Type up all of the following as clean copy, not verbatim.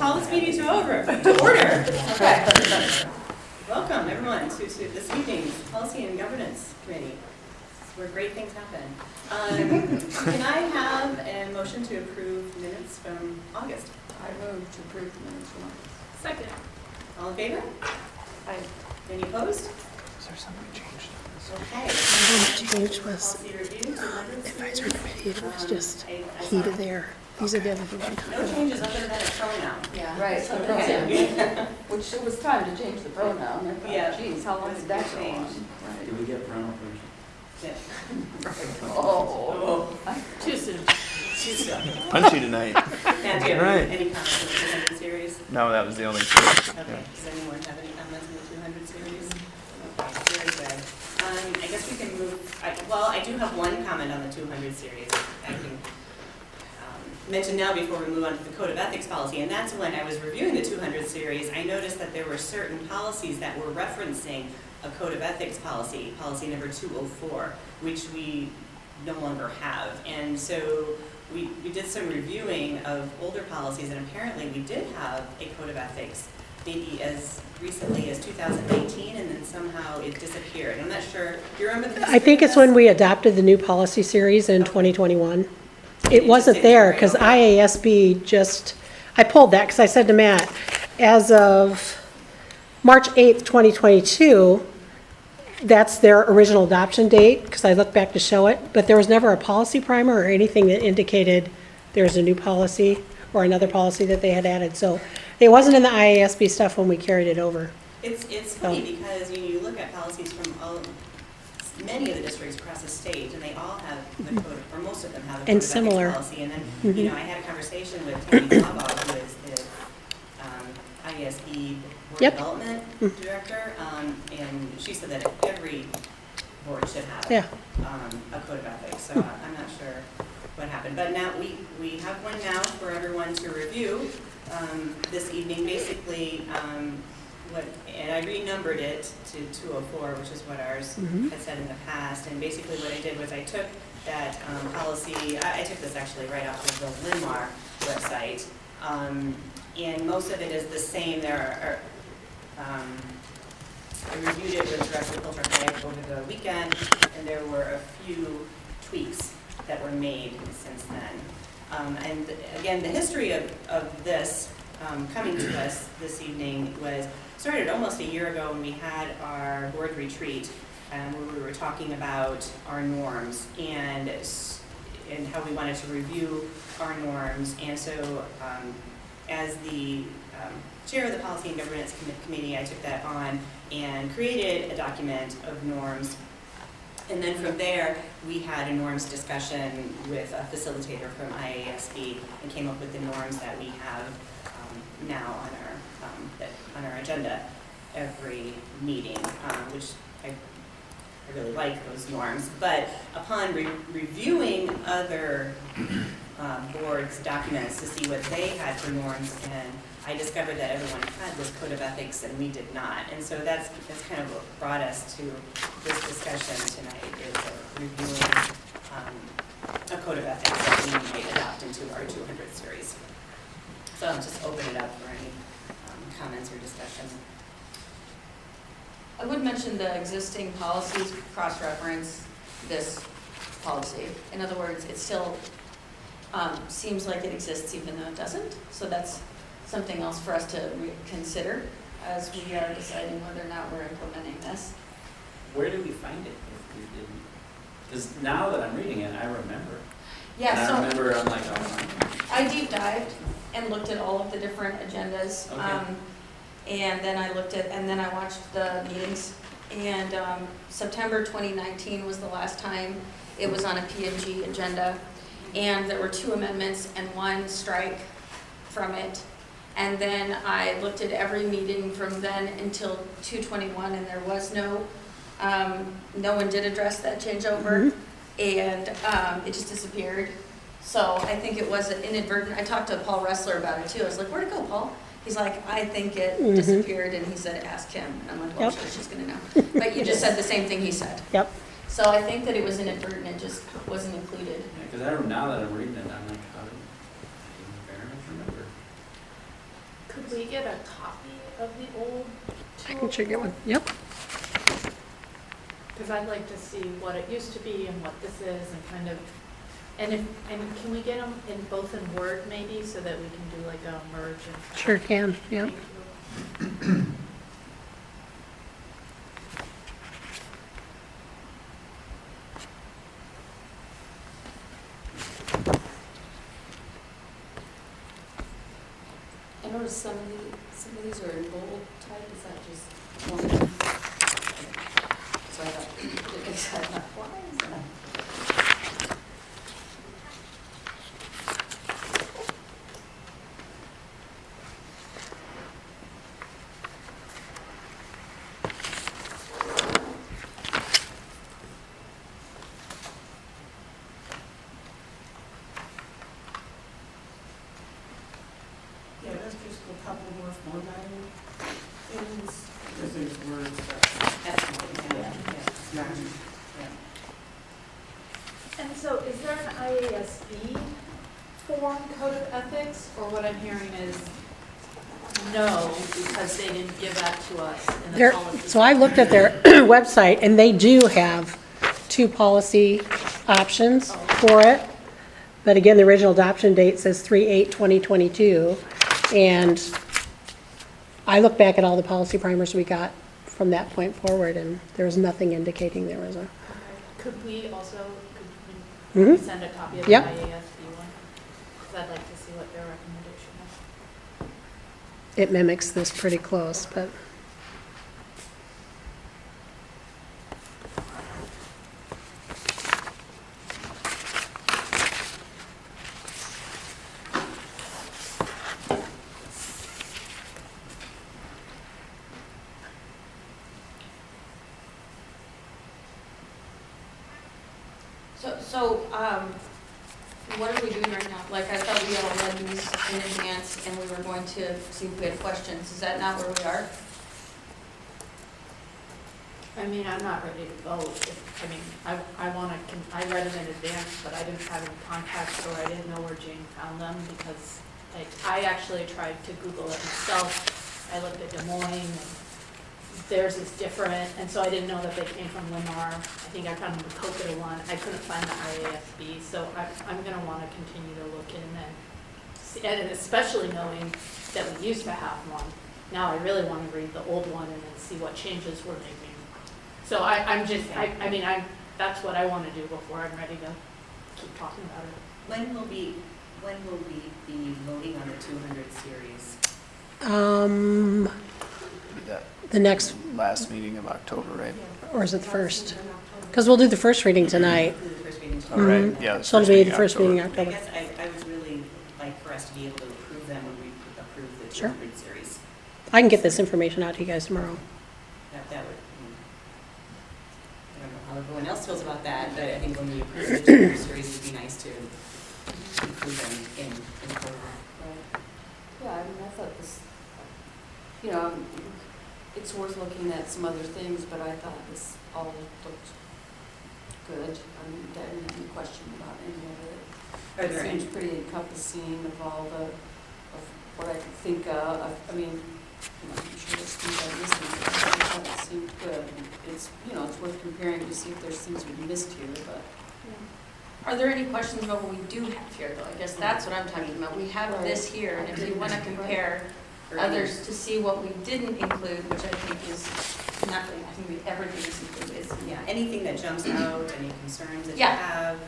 call this meeting to order. Okay. Welcome, everyone, to this evening's Policy and Governance Committee, where great things happen. Can I have a motion to approve minutes from August? I move to approve the minutes from August. Second. All in favor? Aye. Any opposed? Is there something changed? Okay. The change was Policy review, 200. advisory committee, it was just I heat saw of there. These are the other things we talked no about. changes other than a pronoun. Yeah. Right, so Okay. which it was time to change the pronoun. I thought, Yeah. geez, how long did that go on? Change. Right. Did we get parental permission? Yeah. Oh. Too soon. Punchy tonight. Matt, do you have Right. any comments on the 200 series? No, that was the only thing. Okay, does anyone have any comments on the 200 series? Okay, very good. I guess we can move, I do have one comment on the 200 series. I can mention now before we move on to the Code of Ethics policy, and that's when I was reviewing the 200 series, I noticed that there were certain policies that were referencing a Code of Ethics policy, policy number 204, which we no longer have. And so we did some reviewing of older policies, and apparently we did have a Code of Ethics, maybe as recently as 2019, and then somehow it disappeared. I'm not sure, do you remember the history I think of it's when this? we adopted the new policy series in 2021. It It wasn't just there didn't because carry IASB just, I pulled that because I said to Matt, as of March 8th, 2022, that's their original adoption date, because I looked back to show it, but there was never a policy primer or anything that indicated there's a new policy or another policy that they had added. So it wasn't in the IASB stuff when we carried it over. It's funny because you look at policies from many of the districts across the state, and they all have the code, or most of them have a code And of ethics similar. policy. And then, I had a conversation with Tammy Blabaugh, who is the ISB Board Yep. Development Director, and she said that every board should have Yeah. a code of ethics. So I'm not sure what happened, but now we have one now for everyone to review this evening. Basically, and I renumbered it to 204, which is what ours had said in the past. And basically what I did was I took that policy, I took this actually right off of the Linmar website, and most of it is the same. There are, I reviewed it with Director Pilcher over the weekend, and there were a few tweaks that were made since then. And again, the history of this coming to us this evening started almost a year ago when we had our board retreat, where we were talking about our norms and how we wanted to review our norms. And so as the chair of the Policy and Governance Committee, I took that on and created a document of norms. And then from there, we had a norms discussion with a facilitator from IASB and came up with the norms that we have now on our agenda every meeting, which I really like those norms. But upon reviewing other boards' documents to see what they had for norms, and I discovered that everyone had this code of ethics and we did not. And so that's kind of what brought us to this discussion tonight, is reviewing a code of ethics that we might adopt into our 200 series. So I'll just open it up for any comments or discussion. I would mention the existing policies cross-reference this policy. In other words, it still seems like it exists even though it doesn't. So that's something else for us to consider as we are deciding whether or not we're implementing this. Where did we find it if we didn't? Because now that I'm reading it, I remember. Yeah, And so I remember, I'm like, oh, I deep dived and looked at all of the different agendas. Okay. And then I watched the meetings. And September 2019 was the last time it was on a P&G agenda. And there were 2 amendments and 1 strike from it. And then I looked at every meeting from then until 2/21, and there was no one did address that changeover. And it just disappeared. So I think it was inadvertent. I talked to Paul Ressler about it too. I was like, where'd it go, Paul? He's like, I think it disappeared, and he said, ask him. And I'm like, well, Yep. sure, she's gonna know. But you just said the same thing he said. Yep. So I think that it was inadvertent, it just wasn't included. because now that I'm reading it, I'm like, how did I even very much remember? Could we get a copy of the old? I can sure get one, yep. Because I'd like to see what it used to be and what this is and kind of, and can we get them in both in Word maybe so that we can do like a merge and. Sure can, yeah. Thank you. I noticed some of these are in bold type, is that just one? So I thought, why is that? Yeah, that's just a couple more formatting things, because there's words that, That's, And so is there an IASB form code of ethics, or what I'm hearing is no, because they didn't give that to us in the There, policy? so I looked at their website, and they do have 2 policy options for it. But again, the original adoption date says 3/8/2022, and I looked back at all the policy primers we got from that point forward, and there was nothing indicating there was a, Okay. Could we also, could we Mhm. send a copy of the Yep. IASB one? Because I'd like to see what their recommendation is. it mimics this pretty close, but. So, what are we doing right now? Like, I thought we all read these in advance and we were going to see if we had questions. Is that not where we are? I mean, I'm not ready to vote. I mean, I want to, I read them in advance, but I didn't have any contacts, or I didn't know where Jane found them, because like, I actually tried to Google it myself. I looked at Des Moines, and theirs is different, and so I didn't know that they came from Lamar. I think I found the Copita one. I couldn't find the IASB, so I'm going to want to continue to look in and see, and especially knowing that we used to have one. Now I really want to read the old one and then see what changes we're making. So I'm just, I mean, that's what I want to do before I'm ready to keep talking about it. when will we be voting on the 200 series? That The next, last meeting of October, right? or is it the first? Because we'll do the first reading tonight. Do the first reading All right, Mhm. yeah. So it'll be the first meeting in I October. guess I would really like for us to be able to approve them when we approve the Sure. 200 series. I can get this information out to you guys tomorrow. That would, I don't know how everyone else feels about that, but I think when we approve the 200 series, it'd be nice to include them in the program. Right. Yeah, I mean, I thought this, you know, it's worth looking at some other things, but I thought this all looked good. I mean, I didn't have any question about any of it. Are there It any, seems pretty encompassing of all of what I could think of. I mean, you know, I'm sure there's things I'm missing, but I thought it seemed good. It's, you know, it's worth comparing to see if there's things we missed here, but. Are there any questions about what we do have here, though? I guess that's what I'm talking about. We have this here, and if you want to compare or any- others to see what we didn't include, which I think is nothing, I think everything is included. yeah, anything that jumps out, any concerns that you Yeah. have?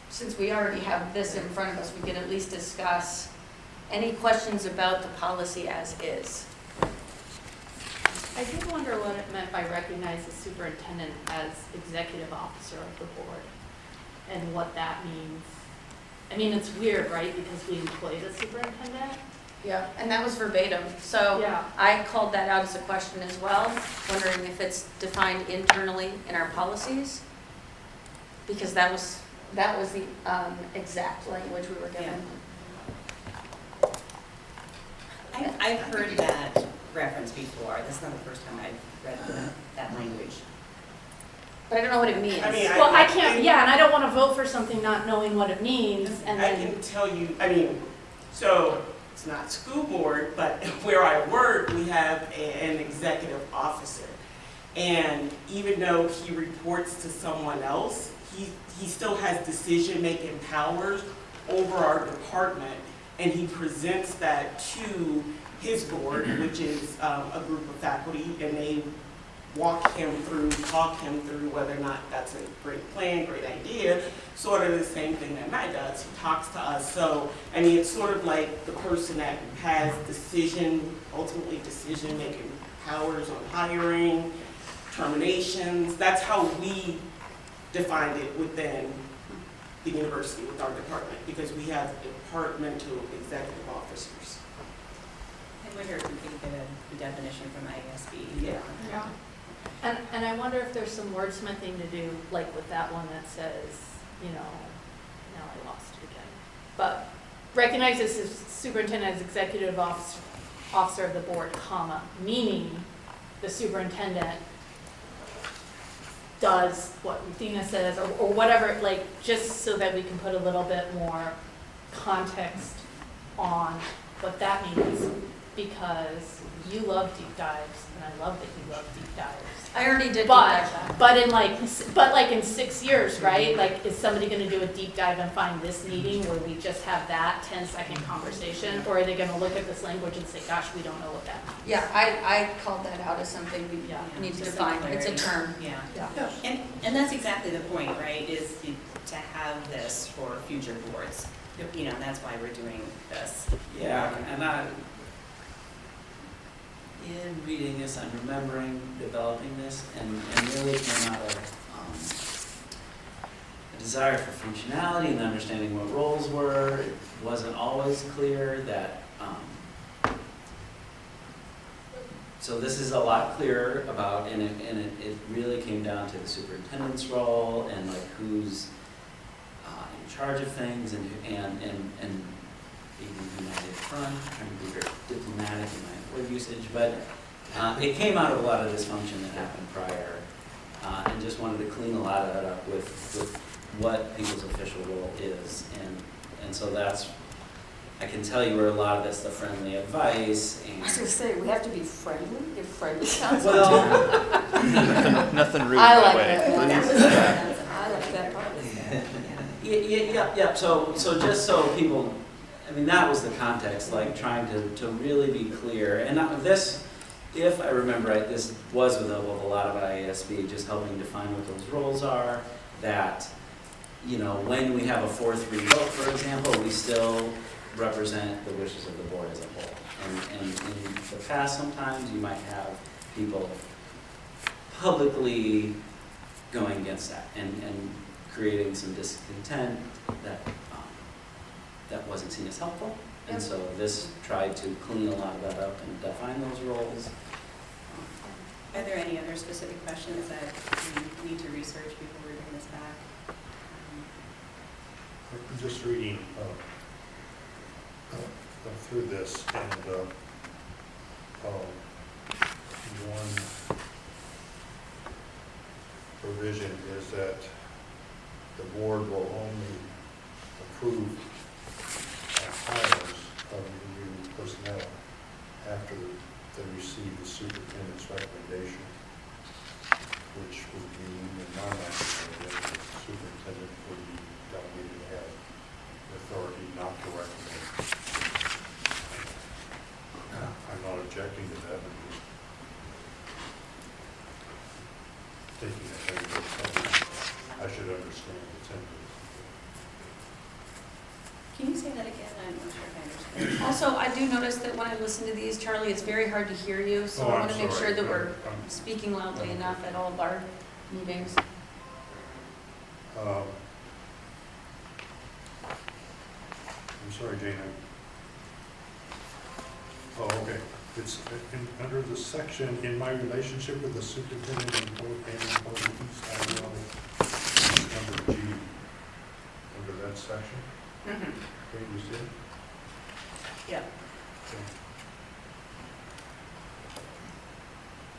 Since we already have this in front of us, we could at least discuss any questions about the policy as is. I did wonder what it meant by recognize the superintendent as executive officer of the board, and what that means. I mean, it's weird, right, because we employ the superintendent? Yeah. And that was verbatim, so Yeah. I called that out as a question as well, wondering if it's defined internally in our policies, because that was the exact language we were given. I've heard that reference before. This is not the first time I've read that language. But I don't know what it means. I mean, Well, I can't, yeah, and I don't want to vote for something not knowing what it means, and I then, can tell you, I mean, so it's not school board, but where I work, we have an executive officer. And even though he reports to someone else, he still has decision-making powers over our department, and he presents that to his board, which is a group of faculty, and they walk him through, talk him through whether or not that's a great plan, great idea, sort of the same thing that Matt does. He talks to us. So, I mean, it's sort of like the person that has ultimately decision-making powers on hiring, terminations. That's how we defined it within the university with our department, because we have departmental executive officers. I wonder if we could get a definition from IASB. Yeah. Yeah. And I wonder if there's some wordsmithing to do, like with that one that says, you know, now I lost it again. But recognizes the superintendent as executive officer of the board, comma, meaning the superintendent does what Ruthina says, or whatever, like, just so that we can put a little bit more context on what that means, because you love deep dives, and I love that you love deep dives. I already did. But in 6 years, right? Like, is somebody gonna do a deep dive and find this meeting where we just have that 10-second conversation? Or are they gonna look at this language and say, gosh, we don't know what that means? Yeah, I called that out as something we Yeah. need to Just define. some It's a clarity. term. Yeah. Yeah. And that's exactly the point, right, is to have this for future boards. You know, that's why we're doing this. Yeah, and in reading this, I'm remembering developing this, and really came out of a desire for functionality and understanding what roles were. It wasn't always clear that, so this is a lot clearer about, and it really came down to the superintendent's role and like who's in charge of things and being united front, trying to be very diplomatic in my word usage, but it came out of a lot of dysfunction that happened prior, and just wanted to clean a lot of that up with what people's official role is, and so that's, I can tell you where a lot of that's the friendly advice and. I was gonna say, we have to be friendly, if friendly sounds. Well, Nothing rude I that like way, that. please. I like that part. yeah, so just so people, I mean, that was the context, like trying to really be clear, and this, if I remember right, this was with a lot of IASB, just helping define what those roles are, that, you know, when we have a 4-3 vote, for example, we still represent the wishes of the board as a whole. And in the past, sometimes you might have people publicly going against that and creating some discontent that wasn't seen as helpful. And so this tried to clean a lot of that up and define those roles. Are there any other specific questions that we need to research before we bring this back? I'm just reading through this, and one provision is that the board will only approve hires of new personnel after they receive the superintendent's recommendation, which would mean, in my mind, that the superintendent would be delegated to have the authority not to recommend. I'm not objecting to that, I'm just taking it as something I should understand what's in it. Can you say that again? I'm not sure if I understand. Also, I do notice that when I listen to these, Charlie, it's very hard to hear you, so I want to make sure that we're speaking loudly enough at all of our meetings. I'm sorry, Jane. Oh, okay. It's under the section, in my relationship with the superintendent and employees, I will, number G, under that section. Mm-hmm. Okay, you see it? Yeah. Okay.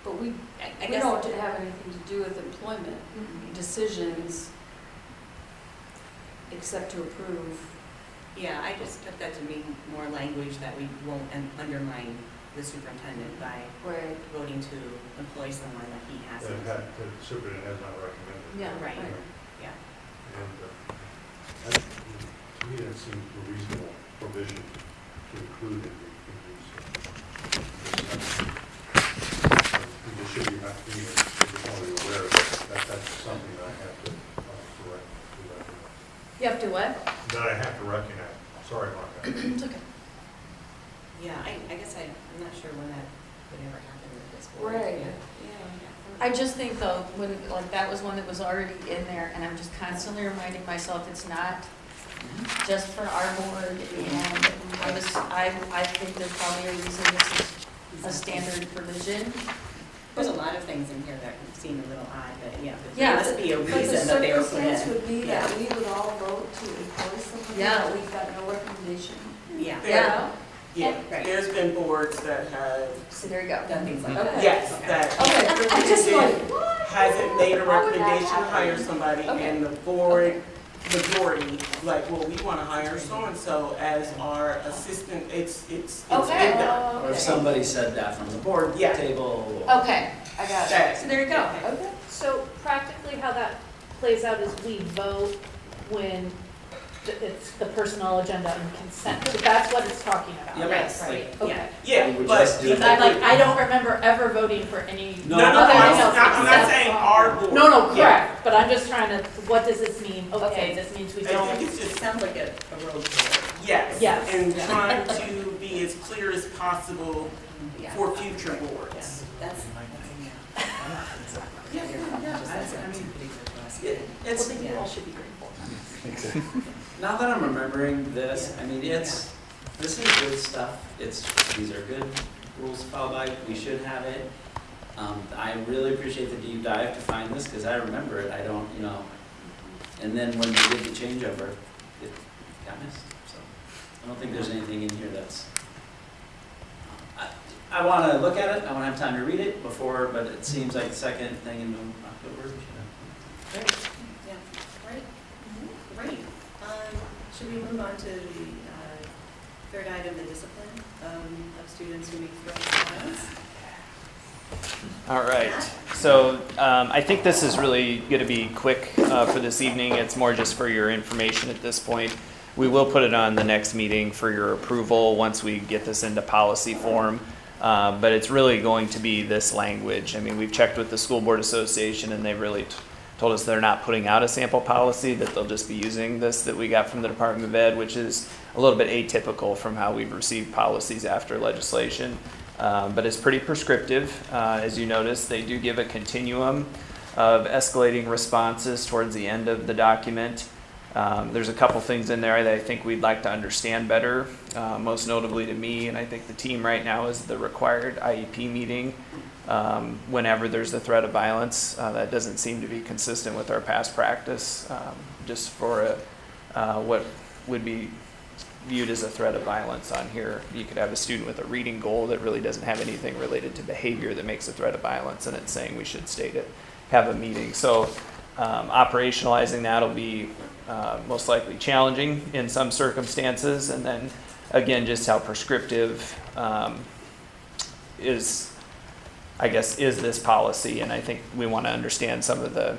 But we I We guess. don't have anything to do with employment decisions except to approve Yeah, I just took that to mean more language that we won't undermine the superintendent by Right. voting to employ someone that he The hasn't. superintendent has not recommended. Yeah, Right. Yeah. And to me, that seems a reasonable provision to include in these. We just should be, I just want to be aware that that's something that I have to correct. You have to what? That I have to recognize. Sorry about that. It's okay. Yeah, I guess I'm not sure when that would ever happen with this board. Right, Yeah. yeah. I just think though, when, like, that was one that was already in there, and I'm just constantly reminding myself, it's not just for our board, and I think there's probably a reason this is a standard provision. There's a lot of things in here that seem a little odd, but yeah, Yeah. there must be a But the reason that they were put circumstance in. would be Yeah. that we would all vote to employ somebody Yeah. that we've got no recommendation. Yeah. Yeah. Yeah, Right. there's been boards that have, So there you go. Done things like Okay. that. yes, Okay. that Okay, I just like, what? hasn't made a How would that recommendation to happen? hire somebody, Okay. and the board majority, like, well, we want to hire so-and-so as our assistant, it's been Okay. done. Or if somebody said that from the board Yeah. table. Okay, I got it. That- so there you go. Okay. So practically how that plays out is we vote when it's the personnel agenda and consent. That's what it's talking about, Yep. right? Yes, Right, yeah. okay. Yeah, We would but just do the- Because I don't remember ever voting for any. No, No, other I'm than not consent. saying our board. No, Yeah. correct, but I'm just trying to, what does this mean? Okay, Okay. this means we I don't. think it's It just, sounds like a road board. yes. Yes. And Yeah. trying to be as clear as possible Yeah. for future Yeah, boards. that's. Yeah, I mean, Well, it's, then you all should be grateful. now that I'm remembering this, I mean, this is good stuff. These are good rules to follow by. We should have it. I really appreciate the deep dive to find this, because I remember it. I don't, and then when we did the changeover, it got missed. So I don't think there's anything in here that's, I want to look at it. I want to have time to read it before, but it seems like the second thing in October, we should have. Great, yeah, great, great. Should we move on to the third item, the discipline of students who make threats of violence? All right, so I think this is really going to be quick for this evening. It's more just for your information at this point. We will put it on the next meeting for your approval once we get this into policy form. But it's really going to be this language. I mean, we've checked with the School Board Association, and they really told us they're not putting out a sample policy, that they'll just be using this that we got from the Department of Ed, which is a little bit atypical from how we've received policies after legislation. But it's pretty prescriptive. As you notice, they do give a continuum of escalating responses towards the end of the document. There's a couple things in there that I think we'd like to understand better, most notably to me, and I think the team right now, is the required IEP meeting whenever there's a threat of violence. That doesn't seem to be consistent with our past practice, just for what would be viewed as a threat of violence on here. You could have a student with a reading goal that really doesn't have anything related to behavior that makes a threat of violence, and it's saying we should state it, have a meeting. So operationalizing that will be most likely challenging in some circumstances. And then again, just how prescriptive is this policy. And I think we want to understand some of the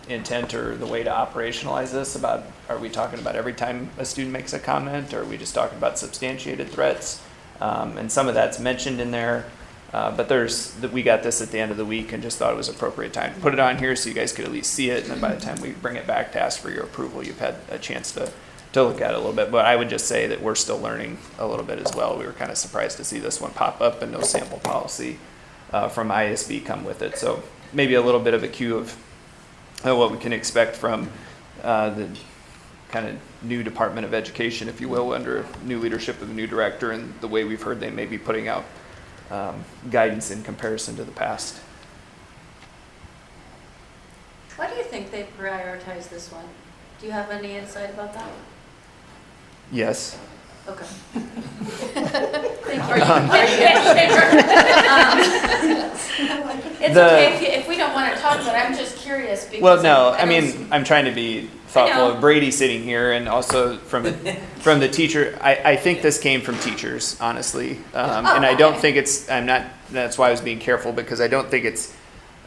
intent or the way to operationalize this. About, are we talking about every time a student makes a comment, or are we just talking about substantiated threats? And some of that's mentioned in there. But we got this at the end of the week and just thought it was appropriate time to put it on here so you guys could at least see it. And then by the time we bring it back to ask for your approval, you've had a chance to look at it a little bit. But I would just say that we're still learning a little bit as well. We were kind of surprised to see this one pop up and no sample policy from ISB come with it. So maybe a little bit of a cue of what we can expect from the kind of new Department of Education, if you will, under new leadership of a new director, and the way we've heard they may be putting out guidance in comparison to the past. Why do you think they prioritize this one? Do you have any insight about that? Yes. Okay. It's The- okay if we don't want to talk, but I'm just curious because. Well, no, I I don't mean, I'm trying to be thoughtful know. of Brady sitting here and also from the teacher. I think this came from teachers, honestly. And I don't think that's why I was being careful, because I don't think it's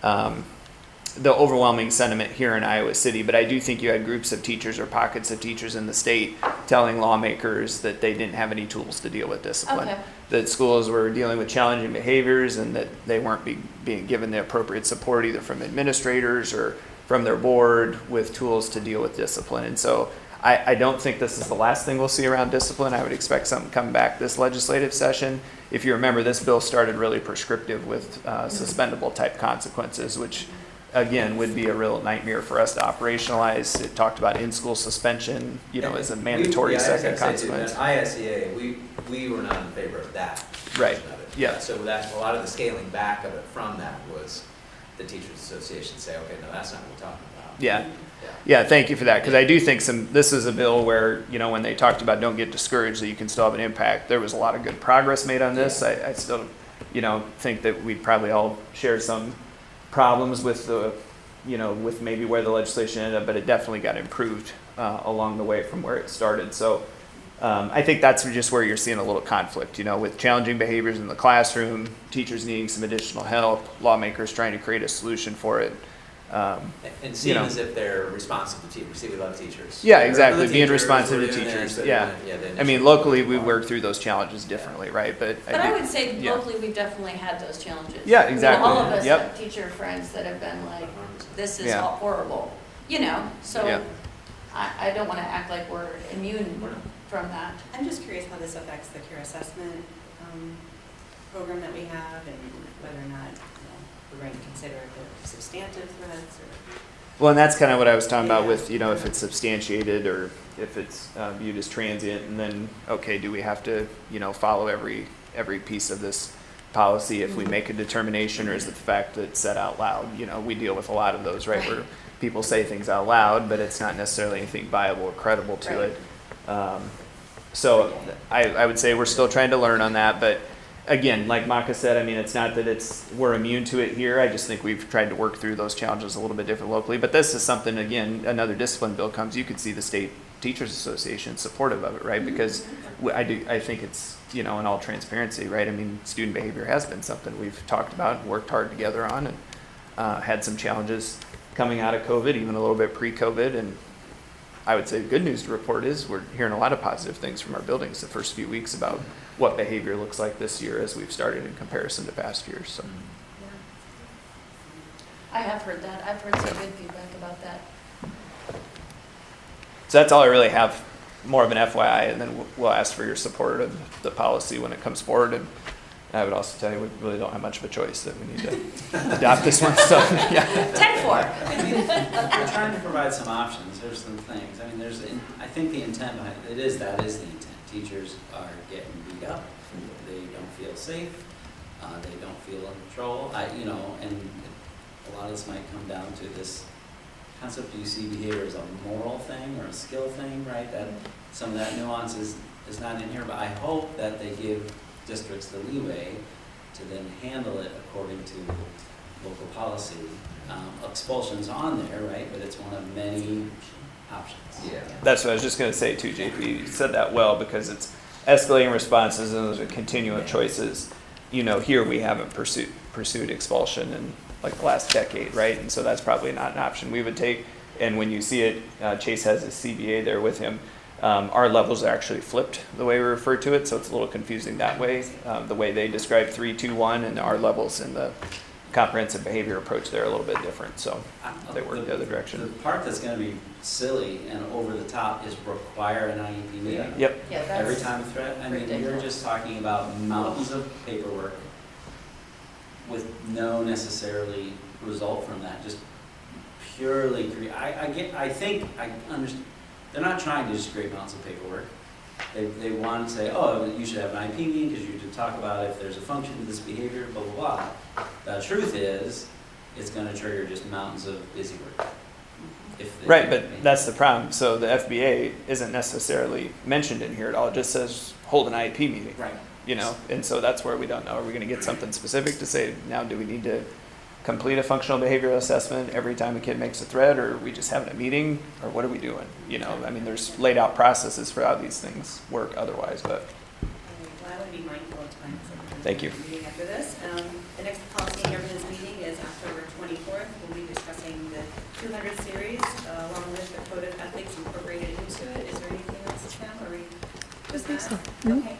the overwhelming sentiment here in Iowa City, but I do think you had groups of teachers or pockets of teachers in the state telling lawmakers that they didn't have any tools to deal with discipline. Okay. That schools were dealing with challenging behaviors and that they weren't being given the appropriate support either from administrators or from their board with tools to deal with discipline. And so I don't think this is the last thing we'll see around discipline. I would expect something coming back this legislative session. If you remember, this bill started really prescriptive with suspendable type consequences, which again would be a real nightmare for us to operationalize. It talked about in-school suspension, as a mandatory second consequence. At ISEA, we were not in favor of that. Right. portion of it. Yeah. So that's a lot of the scaling back of it from that was the Teachers Association say, okay, no, that's not what we're talking about. Yeah. Yeah, thank you for that, because I do think this is a bill where, when they talked about don't get discouraged, that you can still have an impact, there was a lot of good progress made on this. I still, think that we'd probably all share some problems with with maybe where the legislation ended up, but it definitely got improved along the way from where it started. So I think that's just where you're seeing a little conflict, with challenging behaviors in the classroom, teachers needing some additional help, lawmakers trying to create a solution for it. And seem as if they're responsive to teachers. See, we love teachers. Yeah, We're exactly. the Being teachers, responsive we're to doing teachers. this, Yeah. the I mean, locally we work through those challenges differently, right? But I would say yeah. locally, we've definitely had those challenges. Yeah, exactly. All of us Yep. have teacher friends that have been like, this is Yeah. all horrible, so Yeah. I don't want to act like we're immune from that. I'm just curious how this affects the peer assessment program that we have, and whether or not we're going to consider the substantive threats or. Well, and that's kind of what I was talking about with, if it's substantiated or if it's viewed as transient, and then, okay, do we have to, follow every piece of this policy if we make a determination, or is it the fact that it's said out loud? We deal with a lot of those, right, where people say things out loud, but it's not necessarily anything viable or credible to it. So I would say we're still trying to learn on that, but again, like Maka said, I mean, it's not that we're immune to it here. I just think we've tried to work through those challenges a little bit different locally. But this is something, again, another discipline bill comes, you could see the State Teachers Association supportive of it, right? Because I think it's, in all transparency, right? I mean, student behavior has been something we've talked about and worked hard together on, and had some challenges coming out of COVID, even a little bit pre-COVID. And I would say the good news to report is we're hearing a lot of positive things from our buildings the first few weeks about what behavior looks like this year as we've started in comparison to past years. So I have heard that. I've heard some good feedback about that. so that's all I really have, more of an FYI, and then we'll ask for your support of the policy when it comes forward. And I would also tell you we really don't have much of a choice, that we need to adopt this one. So yeah. 10-4. We're trying to provide some options. There's some things. I mean, I think the intent behind it is the intent. Teachers are getting beat up. They don't feel safe. They don't feel in control. And a lot of this might come down to this concept. Do you see behavior as a moral thing or a skill thing, right? That some of that nuance is not in here, but I hope that they give districts the leeway to then handle it according to local policy. Expulsion's on there, right? But it's one of many options. Yeah. That's what I was just going to say too, JP. You said that well, because it's escalating responses and those are continual choices. Here we haven't pursued expulsion in like the last decade, right? And so that's probably not an option we would take. And when you see it, Chase has a CBA there with him. Our levels are actually flipped the way we refer to it, so it's a little confusing that way. The way they describe 3, 2, 1, and our levels in the comprehensive behavior approach, they're a little bit different, so they work the other direction. The part that's going to be silly and over the top is require an IEP meeting. Yep. Yeah, Every that's time a threat. I mean, you're ridiculous. just talking about mountains of paperwork with no necessarily result from that. Just purely, I think I understand. They're not trying to just create mountains of paperwork. They want to say, oh, you should have an IP meeting because you should talk about if there's a function to this behavior, blah, blah, blah. The truth is, it's going to trigger just mountains of busy work. Right, but that's the problem. So the FBA isn't necessarily mentioned in here at all. It just says hold an IEP meeting. Right. And so that's where we don't know. Are we going to get something specific to say, now do we need to complete a functional behavioral assessment every time a kid makes a threat, or are we just having a meeting, or what are we doing? You know, I mean, there's laid out processes for how these things work otherwise, but Well, I would be mindful of time. So Thank you. Meeting after this. The next policy and governance meeting is October 24th. We'll be discussing the 200 series along with the code of ethics incorporated into it. Is there anything else, Pam? Are we just that? Okay.